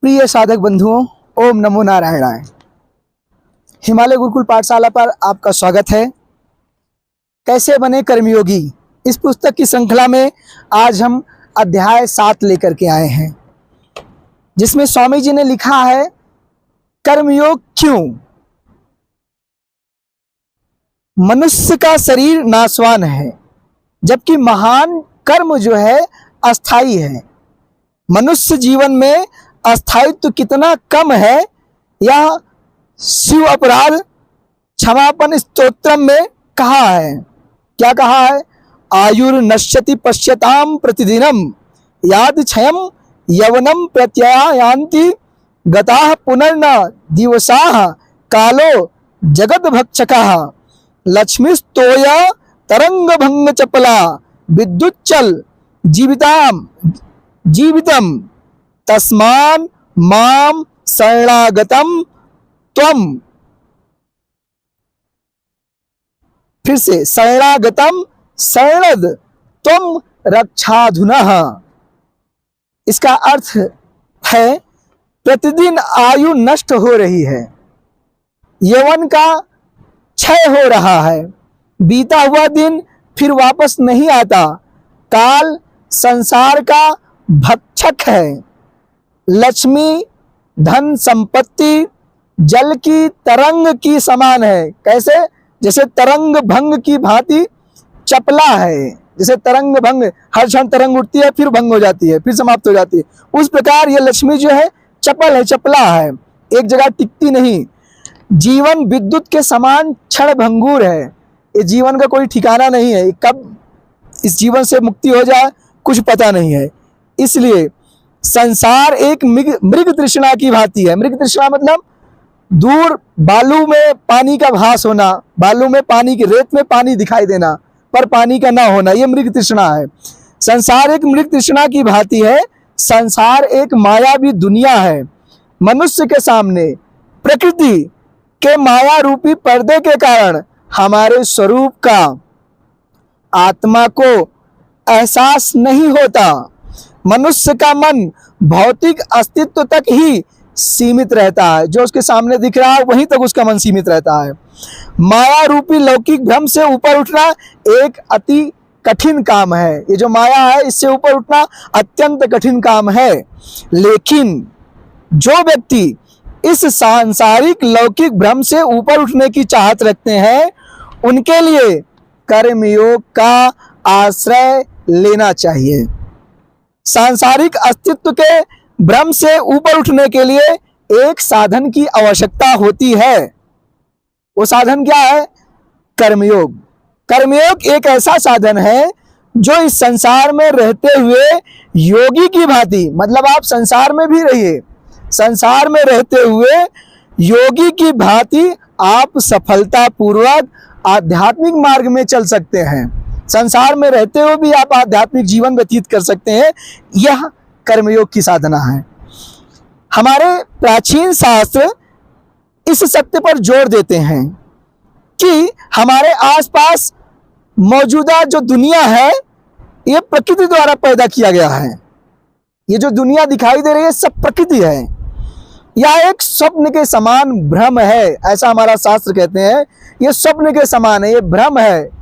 प्रिय साधक बंधुओं, ओम नमो नारायणाय। हिमालय गुरुकुल पाठशाला पर आपका स्वागत है। कैसे बने कर्मयोगी, इस पुस्तक की श्रृंखला में आज हम अध्याय 7 लेकर के आए हैं, जिसमें स्वामी जी ने लिखा है कर्मयोग क्यों। मनुष्य का शरीर नाशवान है, जबकि महान कर्म जो है अस्थाई है। मनुष्य जीवन में अस्थायित्व कितना कम है, यह शिव अपराध क्षमापन स्तोत्रम में कहा है। क्या कहा है? आयुर्नश्यति पश्यताम प्रतिदिनम याद क्षयम यवनम प्रत्ययान्ति गताः पुनर्न दिवसाः कालो जगत भक्षकः लक्ष्मीस्तोय तरंग भंग चपला विद्युच्चल जीवितम तस्मान माम शरणागतम त्वम। फिर से शरणागतम शरणद त्वम रक्षाधुनः। इसका अर्थ है प्रतिदिन आयु नष्ट हो रही है, यौवन का क्षय हो रहा है, बीता हुआ दिन फिर वापस नहीं आता, काल संसार का भक्षक है, लक्ष्मी धन संपत्ति जल की तरंग की समान है। कैसे? जैसे तरंग भंग की भांति चपला है। जैसे तरंग भंग, हर क्षण तरंग उठती है फिर भंग हो जाती है, फिर समाप्त हो जाती है, उस प्रकार ये लक्ष्मी जो है चपल है, चपला है, एक जगह टिकती नहीं। जीवन विद्युत के समान क्षण भंगुर है, ये जीवन का कोई ठिकाना नहीं है, कब इस जीवन से मुक्ति हो जाए कुछ पता नहीं है। इसलिए संसार एक मृग तृष्णा की भांति है। मृग तृष्णा मतलब दूर बालू में पानी का भास होना, बालू में पानी की, रेत में पानी दिखाई देना पर पानी का ना होना, ये मृग तृष्णा है। संसार एक मृग तृष्णा की भांति है। संसार एक मायावी दुनिया है। मनुष्य के सामने प्रकृति के माया रूपी पर्दे के कारण हमारे स्वरूप का आत्मा को एहसास नहीं होता। मनुष्य का मन भौतिक अस्तित्व तक ही सीमित रहता है, जो उसके सामने दिख रहा है वहीं तक उसका मन सीमित रहता है। माया रूपी लौकिक भ्रम से ऊपर उठना एक अति कठिन काम है। ये जो माया है इससे ऊपर उठना अत्यंत कठिन काम है। लेकिन जो व्यक्ति इस सांसारिक लौकिक भ्रम से ऊपर उठने की चाहत रखते हैं, उनके लिए कर्मयोग का आश्रय लेना चाहिए। सांसारिक अस्तित्व के भ्रम से ऊपर उठने के लिए एक साधन की आवश्यकता होती है। वो साधन क्या है? कर्मयोग। कर्मयोग एक ऐसा साधन है जो इस संसार में रहते हुए योगी की भांति, मतलब आप संसार में भी रहिए, संसार में रहते हुए योगी की भांति आप सफलतापूर्वक आध्यात्मिक मार्ग में चल सकते हैं। संसार में रहते हुए भी आप आध्यात्मिक जीवन व्यतीत कर सकते हैं। यह कर्मयोग की साधना है। हमारे प्राचीन शास्त्र इस सत्य पर जोर देते हैं कि हमारे आसपास मौजूदा जो दुनिया है ये प्रकृति द्वारा पैदा किया गया है। ये जो दुनिया दिखाई दे रही है सब प्रकृति है। यह एक स्वप्न के समान भ्रम है, ऐसा हमारा शास्त्र कहते हैं। ये स्वप्न के समान है, ये भ्रम है।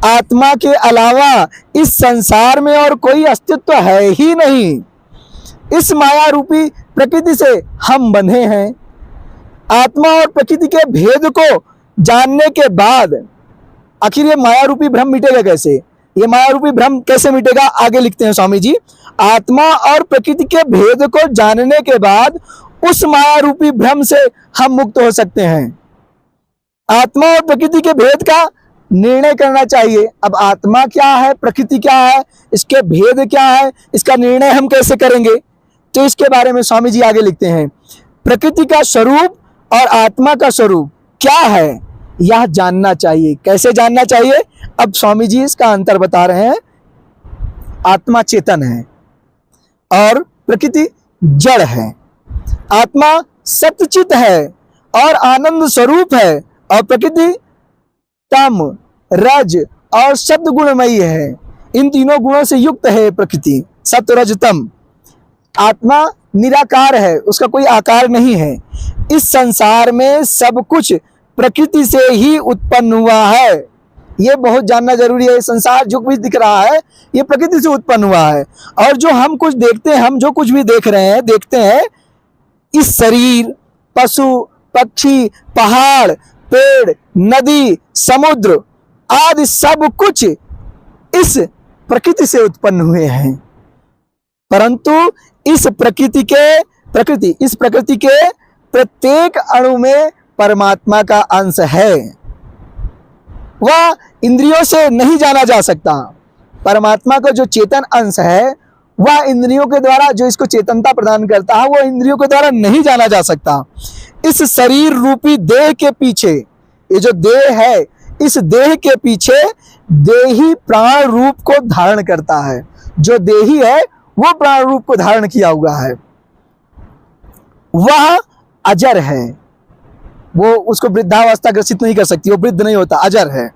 आत्मा के अलावा इस संसार में और कोई अस्तित्व है ही नहीं। इस माया रूपी प्रकृति से हम बंधे हैं। आत्मा और प्रकृति के भेद को जानने के बाद आखिर ये माया रूपी भ्रम मिटेगा कैसे? ये माया रूपी भ्रम कैसे मिटेगा? आगे लिखते हैं स्वामी जी, आत्मा और प्रकृति के भेद को जानने के बाद उस माया रूपी भ्रम से हम मुक्त हो सकते हैं। आत्मा और प्रकृति के भेद का निर्णय करना चाहिए। अब आत्मा क्या है, प्रकृति क्या है, इसके भेद क्या है, इसका निर्णय हम कैसे करेंगे? तो इसके बारे में स्वामी जी आगे लिखते हैं, प्रकृति का स्वरूप और आत्मा का स्वरूप क्या है यह जानना चाहिए। कैसे जानना चाहिए? अब स्वामी जी इसका अंतर बता रहे हैं। आत्मा चेतन है और प्रकृति जड़ है। आत्मा सत्यचित है और आनंद स्वरूप है, और प्रकृति तम रज और शब्द गुणमयी है। इन तीनों गुणों से युक्त है प्रकृति, सत्व रज तम। आत्मा निराकार है, उसका कोई आकार नहीं है। इस संसार में सब कुछ प्रकृति से ही उत्पन्न हुआ है। ये बहुत जानना जरूरी है। संसार जो कुछ दिख रहा है ये प्रकृति से उत्पन्न हुआ है। और जो हम कुछ देखते हैं, हम जो कुछ भी देख रहे हैं, देखते हैं, इस शरीर, पशु, पक्षी, पहाड़, पेड़, नदी, समुद्र आदि सब कुछ इस प्रकृति से उत्पन्न हुए हैं। परंतु इस प्रकृति के प्रत्येक अणु में परमात्मा का अंश है। वह इंद्रियों से नहीं जाना जा सकता। परमात्मा का जो चेतन अंश है वह इंद्रियों के द्वारा, जो इसको चेतनता प्रदान करता है, वह इंद्रियों के द्वारा नहीं जाना जा सकता। इस शरीर रूपी देह के पीछे, ये जो देह है, इस देह के पीछे देही प्राण रूप को धारण करता है। जो देही है वो प्राण रूप को धारण किया हुआ है। वह अजर है, वो उसको वृद्धावस्था ग्रसित नहीं कर सकती, वो वृद्ध नहीं होता, अजर है,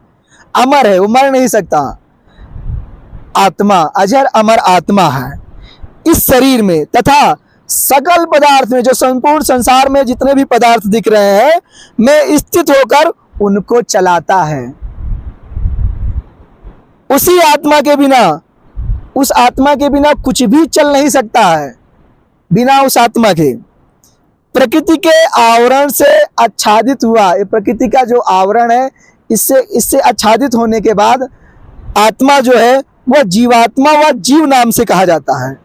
अमर है, वो मर नहीं सकता। आत्मा अजर अमर आत्मा है। इस शरीर में तथा सकल पदार्थ में, जो संपूर्ण संसार में जितने भी पदार्थ दिख रहे हैं, में स्थित होकर उनको चलाता है। उसी आत्मा के बिना, उस आत्मा के बिना कुछ भी चल नहीं सकता है। बिना उस आत्मा के, प्रकृति के आवरण से आच्छादित हुआ, ये प्रकृति का जो आवरण है, इससे आच्छादित होने के बाद आत्मा जो है वह जीवात्मा व जीव नाम से कहा जाता है।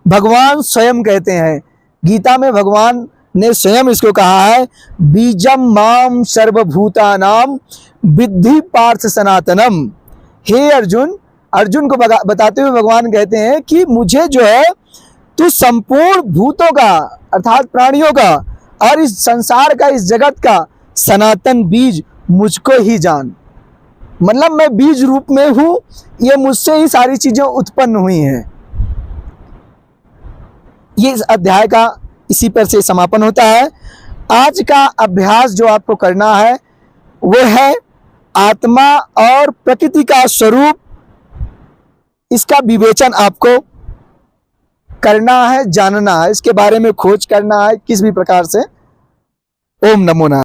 भगवान स्वयं कहते हैं, गीता में भगवान ने स्वयं इसको कहा है, बीजम माम सर्वभूतानाम विद्धि पार्थ सनातनम। हे अर्जुन, अर्जुन को बताते हुए भगवान कहते हैं कि मुझे जो है तू संपूर्ण भूतों का अर्थात प्राणियों का और इस संसार का, इस जगत का सनातन बीज मुझको ही जान। मतलब मैं बीज रूप में हूं, ये मुझसे ही सारी चीजें उत्पन्न हुई हैं। ये इस अध्याय का इसी पर से समापन होता है। आज का अभ्यास जो आपको करना है वो है आत्मा और प्रकृति का स्वरूप, इसका विवेचन आपको करना है, जानना है, इसके बारे में खोज करना है किस भी प्रकार से। ओम नमो नारायण।